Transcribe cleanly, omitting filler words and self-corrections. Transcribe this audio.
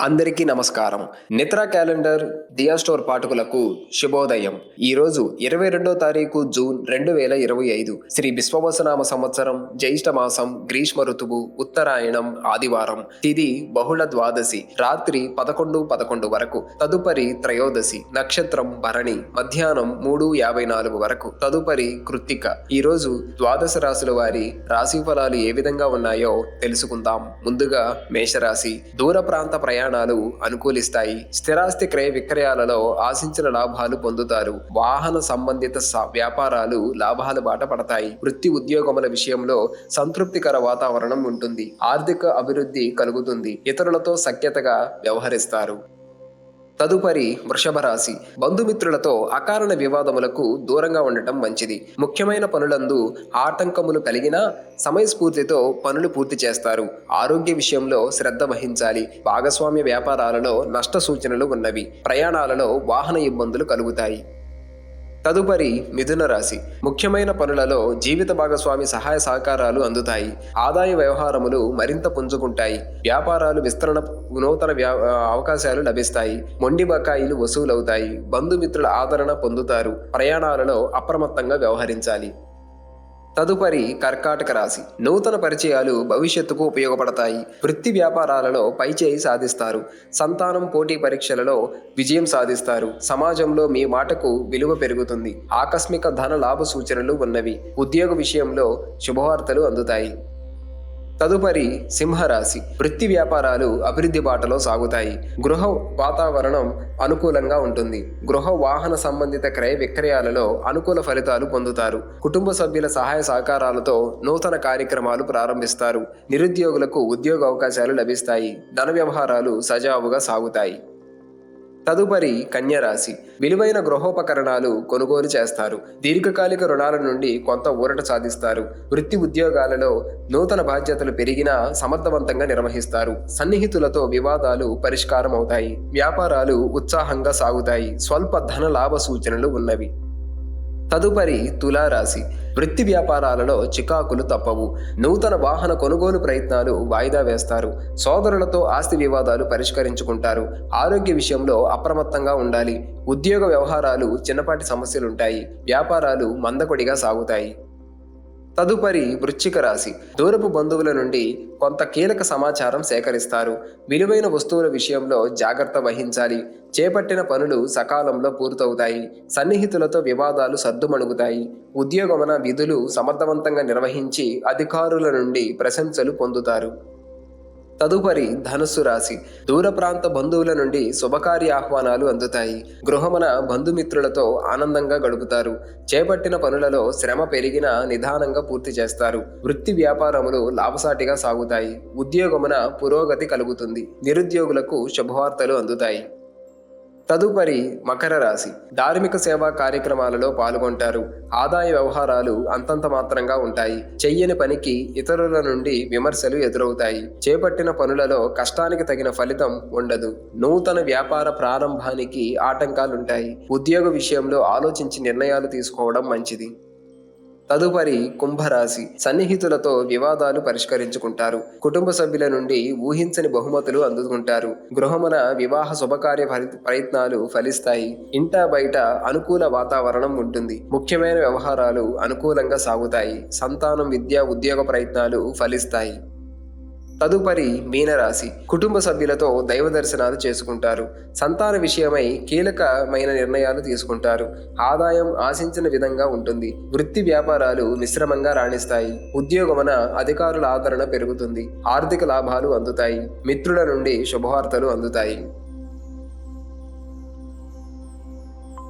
అందరికీ నమస్కారం. నిద్ర క్యాలెండర్ దియా స్టోర్ పాఠకులకు శుభోదయం. ఈరోజు 22వ తారీఖు జూన్ 2025 శ్రీ విశ్వవసనామ సంవత్సరం జ్యేష్ఠ మాసం గ్రీష్మ ఋతువు ఉత్తరాయణం ఆదివారం. తిథి బహుళ ద్వాదశి రాత్రి 11:11 వరకు. తదుపరి త్రయోదశి. నక్షత్రం భరణి. మధ్యాహ్నం 3:54 వరకు. తదుపరి కృత్తిక. ఈరోజు ద్వాదశ రాశుల వారి రాశి ఫలాలు ఏ విధంగా ఉన్నాయో తెలుసుకుందాం. ముందుగా మేషరాశి. దూర ప్రాంత ప్రయాణాలు అనుకూలిస్తాయి. స్థిరాస్తి క్రయ విక్రయాలలో ఆశించిన లాభాలు పొందుతారు. వాహన సంబంధిత వ్యాపారాలు లాభాల బాట పడతాయి. వృత్తి ఉద్యోగముల విషయంలో సంతృప్తికర వాతావరణం ఉంటుంది. ఆర్థిక అభివృద్ధి కలుగుతుంది. ఇతరులతో సఖ్యతగా వ్యవహరిస్తారు. తదుపరి వృషభ రాశి. బంధుమిత్రులతో అకారణ వివాదములకు దూరంగా ఉండటం మంచిది. ముఖ్యమైన పనులందు ఆటంకములు కలిగినా సమయస్ఫూర్తితో పనులు పూర్తి చేస్తారు. ఆరోగ్య విషయంలో శ్రద్ధ వహించాలి. భాగస్వామ్య వ్యాపారాలలో నష్ట సూచనలు ఉన్నవి. ప్రయాణాలలో వాహన ఇబ్బందులు కలుగుతాయి. తదుపరి మిథున రాశి. ముఖ్యమైన పనులలో జీవిత భాగస్వామి సహాయ సహకారాలు అందుతాయి. ఆదాయ వ్యవహారములు మరింత పుంజుకుంటాయి. వ్యాపారాలు విస్తరణ నూతన అవకాశాలు లభిస్తాయి. మొండి బకాయిలు వసూలవుతాయి. బంధుమిత్రుల ఆదరణ పొందుతారు. ప్రయాణాలలో అప్రమత్తంగా వ్యవహరించాలి. తదుపరి కర్కాటక రాశి. నూతన పరిచయాలు భవిష్యత్తుకు ఉపయోగపడతాయి. వృత్తి వ్యాపారాలలో పైచేయి సాధిస్తారు. సంతానం పోటీ పరీక్షలలో విజయం సాధిస్తారు. సమాజంలో మీ మాటకు విలువ పెరుగుతుంది. ఆకస్మిక ధన లాభ సూచనలు ఉన్నవి. ఉద్యోగ విషయంలో శుభవార్తలు అందుతాయి. తదుపరి సింహరాశి. వృత్తి వ్యాపారాలు అభివృద్ధి బాటలో సాగుతాయి. గృహ వాతావరణం అనుకూలంగా ఉంటుంది. గృహ వాహన సంబంధిత క్రయ విక్రయాలలో అనుకూల ఫలితాలు పొందుతారు. కుటుంబ సభ్యుల సహాయ సహకారాలతో నూతన కార్యక్రమాలు ప్రారంభిస్తారు. నిరుద్యోగులకు ఉద్యోగ అవకాశాలు లభిస్తాయి. ధన వ్యవహారాలు సజావుగా సాగుతాయి. తదుపరి కన్యరాశి. విలువైన గృహోపకరణాలు కొనుగోలు చేస్తారు. దీర్ఘకాలిక రుణాల నుండి కొంత ఊరట సాధిస్తారు. వృత్తి ఉద్యోగాలలో నూతన బాధ్యతలు పెరిగినా సమర్థవంతంగా నిర్వహిస్తారు. సన్నిహితులతో వివాదాలు పరిష్కారం అవుతాయి. వ్యాపారాలు ఉత్సాహంగా సాగుతాయి. స్వల్ప ధన లాభ సూచనలు ఉన్నవి. తదుపరి తులారాశి. వృత్తి వ్యాపారాలలో చికాకులు తప్పవు. నూతన వాహన కొనుగోలు ప్రయత్నాలు వాయిదా వేస్తారు. సోదరులతో ఆస్తి వివాదాలు పరిష్కరించుకుంటారు. ఆరోగ్య విషయంలో అప్రమత్తంగా ఉండాలి. ఉద్యోగ వ్యవహారాలు చిన్నపాటి సమస్యలుంటాయి. వ్యాపారాలు మందకొడిగా సాగుతాయి. తదుపరి వృశ్చిక రాశి. దూరపు బంధువుల నుండి కొంత కీలక సమాచారం సేకరిస్తారు. విలువైన వస్తువుల విషయంలో జాగ్రత్త వహించాలి. చేపట్టిన పనులు సకాలంలో పూర్తవుతాయి. సన్నిహితులతో వివాదాలు సద్దుమణుగుతాయి. ఉద్యోగమున విధులు సమర్థవంతంగా నిర్వహించి అధికారుల నుండి ప్రశంసలు పొందుతారు. తదుపరి ధనుస్సు రాశి. దూర ప్రాంత బంధువుల నుండి శుభకార్య ఆహ్వానాలు అందుతాయి. గృహమున బంధుమిత్రులతో ఆనందంగా గడుపుతారు. చేపట్టిన పనులలో శ్రమ పెరిగినా నిదానంగా పూర్తి చేస్తారు. వృత్తి వ్యాపారములు లాభసాటిగా సాగుతాయి. ఉద్యోగమున పురోగతి కలుగుతుంది. నిరుద్యోగులకు శుభవార్తలు అందుతాయి. తదుపరి మకర రాశి. ధార్మిక సేవా కార్యక్రమాలలో పాల్గొంటారు. ఆదాయ వ్యవహారాలు అంతంత మాత్రంగా ఉంటాయి. చెయ్యని పనికి ఇతరుల నుండి విమర్శలు ఎదురవుతాయి. చేపట్టిన పనులలో కష్టానికి తగిన ఫలితం ఉండదు. నూతన వ్యాపార ప్రారంభానికి ఆటంకాలుంటాయి. ఉద్యోగ విషయంలో ఆలోచించి నిర్ణయాలు తీసుకోవడం మంచిది. తదుపరి కుంభరాశి. సన్నిహితులతో వివాదాలు పరిష్కరించుకుంటారు. కుటుంబ సభ్యుల నుండి ఊహించని బహుమతులు అందుకుంటారు. గృహమున వివాహ శుభకార్య ప్రయత్నాలు ఫలిస్తాయి. ఇంటా బయట అనుకూల వాతావరణం ఉంటుంది. ముఖ్యమైన వ్యవహారాలు అనుకూలంగా సాగుతాయి. సంతానం విద్య ఉద్యోగ ప్రయత్నాలు ఫలిస్తాయి. తదుపరి మీనరాశి. కుటుంబ సభ్యులతో దైవ దర్శనాలు చేసుకుంటారు. సంతాన విషయమై కీలకమైన నిర్ణయాలు తీసుకుంటారు. ఆదాయం ఆశించిన విధంగా ఉంటుంది. వృత్తి వ్యాపారాలు మిశ్రమంగా రాణిస్తాయి. ఉద్యోగమున అధికారుల ఆదరణ పెరుగుతుంది. ఆర్థిక లాభాలు అందుతాయి. మిత్రుల నుండి శుభవార్తలు అందుతాయి.